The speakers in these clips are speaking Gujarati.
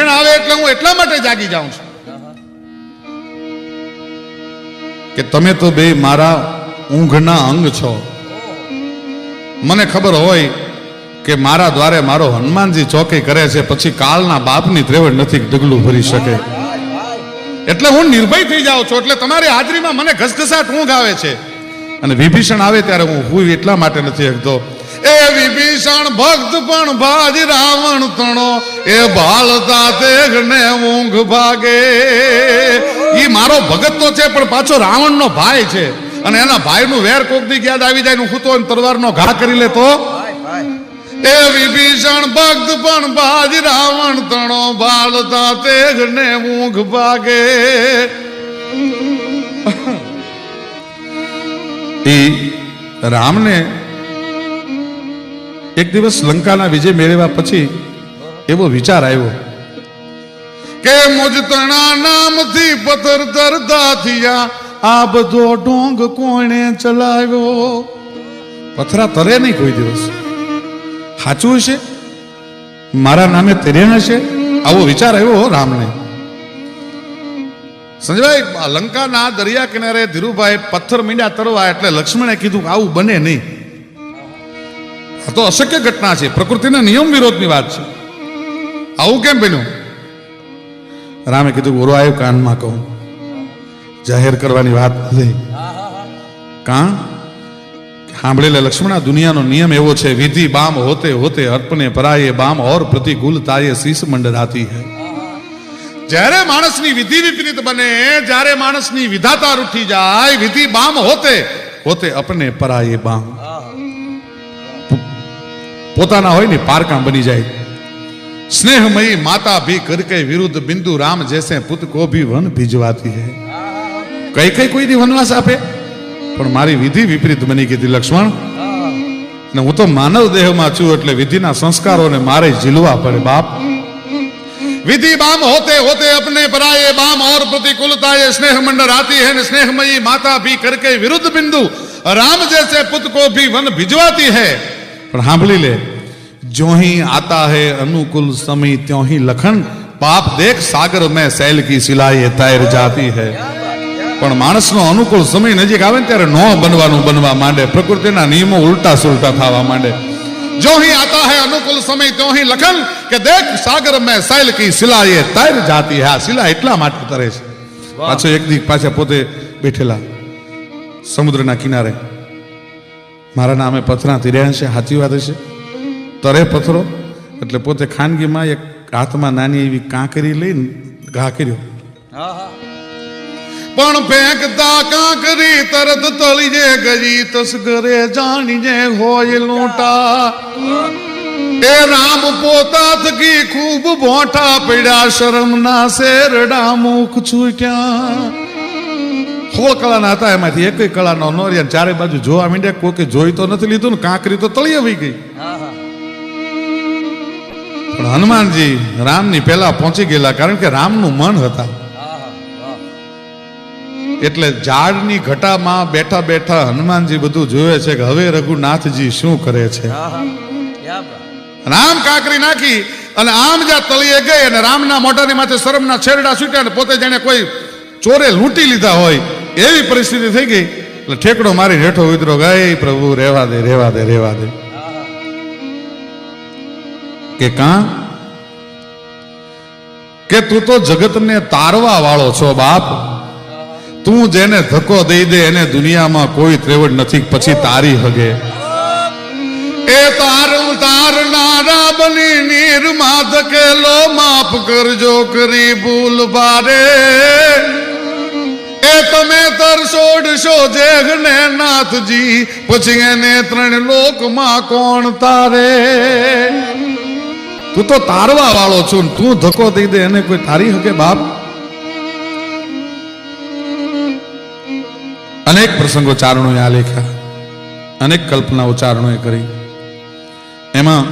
વિભીષણ આવે એટલે હું એટલા માટે જાગી જાઉં છું કે તમે તો બે મારા ઊંઘના અંગ છો. મને ખબર હોય કે મારા દ્વારે મારો હનુમાનજી ચોકી કરે છે, પછી કાળના બાપની ત્રેવડ નથી ડગલું ભરી શકે. એટલે હું નિર્ભય થઈ જાઉં છું. એટલે તમારી હાજરીમાં મને ઘસઘસાટ ઊંઘ આવે છે. અને વિભીષણ આવે ત્યારે હું હુઈ એટલા માટે નથી શકતો. એ વિભીષણ ભક્ત પણ ભાજ રાવણ તણો, એ ભાળતા તેગને ઊંઘ ભાગે. ઈ મારો ભગત તો છે પણ પાછો રાવણનો ભાઈ છે. અને એના ભાઈનું વેર કોક દી યાદ આવી જાય, હું તો તલવારનો ઘા કરી લે તો. એ વિભીષણ ભક્ત પણ ભાજ રાવણ તણો, ભાળતા તેગને ઊંઘ ભાગે. એ રામને એક દિવસ લંકાના વિજય મેળવ્યા પછી એવો વિચાર આવ્યો કે મુજ તણા નામથી પથ્થર તરતા થયા, આ બધો ઢોંગ કોણે ચલાવ્યો. પથરા તરે નહીં કોઈ દિવસ. સાચું હશે, મારા નામે તર્યા હશે, આવો વિચાર આવ્યો રામને. સંજયભાઈ, લંકાના દરિયા કિનારે ધીરુભાઈ પથ્થર મીંડા તરવા એટલે લક્ષ્મણે કીધું કે આવું બને નહીં. આ તો અશક્ય ઘટના છે, પ્રકૃતિના નિયમ વિરોધની વાત છે. આવું કેમ બન્યું? રામે કીધું ઓરો આવ્યો કાનમાં કહું, જાહેર કરવાની વાત નથી. કાં સાંભળેલા લક્ષ્મણા, દુનિયાનો નિયમ એવો છે, વિધિ બામ હોતે હોતે અર્પણે પરાયે બામ ઓર પ્રતિકૂલતાએ શીશ મંડરાતી હૈ. જ્યારે માણસની વિધિ વિપરીત બને, જ્યારે માણસની વિધાતા રૂઠી જાય, વિધિ બામ હોતે હોતે અપને પરાયે બામ, પોતાના હોય ને પારકામ બની જાય. સ્નેહમયી માતા ભી કરકે વિરુદ્ધ બિંદુ રામ જૈસે પુત કો ભી વન ભીજવાતી હૈ. કઈ કઈ કોઈ દી વનવાસ આપે, પણ મારી વિધિ વિપરીત બની ગઈ હતી લક્ષ્મણ. ને હું તો માનવ દેહમાં છું એટલે વિધિના સંસ્કારોને મારે ઝીલવા પડે બાપ. विधि बाम होते होते अपने पराये बाम और प्रतिकूलता ये स्नेह मंडर आती है न स्नेहमयी माता भी करके विरुद्ध बिंदु राम जैसे पुत्र को भी वन भिजवाती है. पर सांभળી ले, जो ही आता है अनुकूल समय त्यों ही लखन, पाप देख सागर में सैल की सिलाई तैर जाती है. પણ માણસનો અનુકૂળ સમય નજીક આવે ને ત્યારે નો બનવાનું બનવા માંડે, પ્રકૃતિના નિયમો ઉલટા સુલટા થવા માંડે. जो ही आता है अनुकूल समय त्यों ही लखन के देख सागर में सैल की सिला ये तैर जाती है. आ सिला એટલા માટે તરે છે. પાછો એક દી પાછા પોતે બેઠેલા સમુદ્રના કિનારે, મારા નામે પથરા તીર્યા છે, સાચી વાત છે, તરે પથરો. એટલે પોતે ખાનગીમાં એક હાથમાં નાની એવી કાંકરી લઈને ઘા કર્યો. પણ ફેંકતા કાંકરી તરત તળીજે ગઈ, તસગરે જાણીજે હોય લૂંટા. એ રામ પોતા થકી ખૂબ ભોંઠા પડ્યા, શરમના શેરડા મુખ છૂટ્યા. 16 કળાના હતા, એમાંથી એક કળાનો નો રહ્યા. ચારે બાજુ જોવા માંડ્યા, કોકે જોઈ તો નથી લીધું ને કાંકરી તો તળી આવી ગઈ. પણ હનુમાનજી રામની પહેલા પહોંચી ગયેલા, કારણ કે રામનું મન હતા. એટલે ઝાડની ઘટામાં બેઠા બેઠા હનુમાનજી બધું જોવે છે કે હવે રઘુનાથજી શું કરે છે. રામ કાંકરી નાખી અને આમ જ્યાં તળીએ ગઈ અને રામના મોઢાની માથે શરમના છેરડા છૂટ્યા અને પોતે જાણે કોઈ ચોરે લૂંટી લીધા હોય એવી પરિસ્થિતિ થઈ ગઈ. એટલે ઠેકડો મારી હેઠો ઉતરો, ગઈ પ્રભુ રેવા દે રેવા દે રેવા દે. કે કાં કે તું તો જગતને તારવા વાળો છો બાપ. તું જેને ધક્કો દઈ દે એને દુનિયામાં કોઈ ત્રેવડ નથી પછી તારી હગે. એ તારનારા બની નીરમાં ધકેલો, માફ કરજો કરી ભૂલ ભારે. એ તમે તરસોડશો જેઘને નાથજી, પછી એને 3 લોકમાં કોણ તારે. તું તો તારવા વાળો છું, તું ધક્કો દઈ દે એને કોઈ તારી હગે બાપ. અનેક પ્રસંગો ચારણોએ આલેખ્યા, અનેક કલ્પનાઓ ચારણોએ કરી. એમાં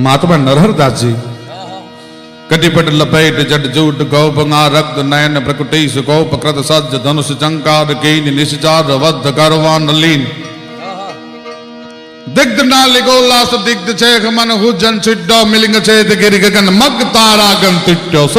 મહાત્મા નરહરદાસજી કટિપટ લપેટ જટ જૂટ ગૌભંગા રક્ત નયન પ્રકટી સુગૌપ કૃત સજ્જ ધનુષ ચંકાર કીન નિશ્ચાર વધ કરવા નલીન. દિગ્ધ ના લિગોલાસ દિગ્ધ છે મન હુજન છિડ્ડો મિલિંગ છે તે ગિરિ ગગન મગ તારા ગન તિટ્યો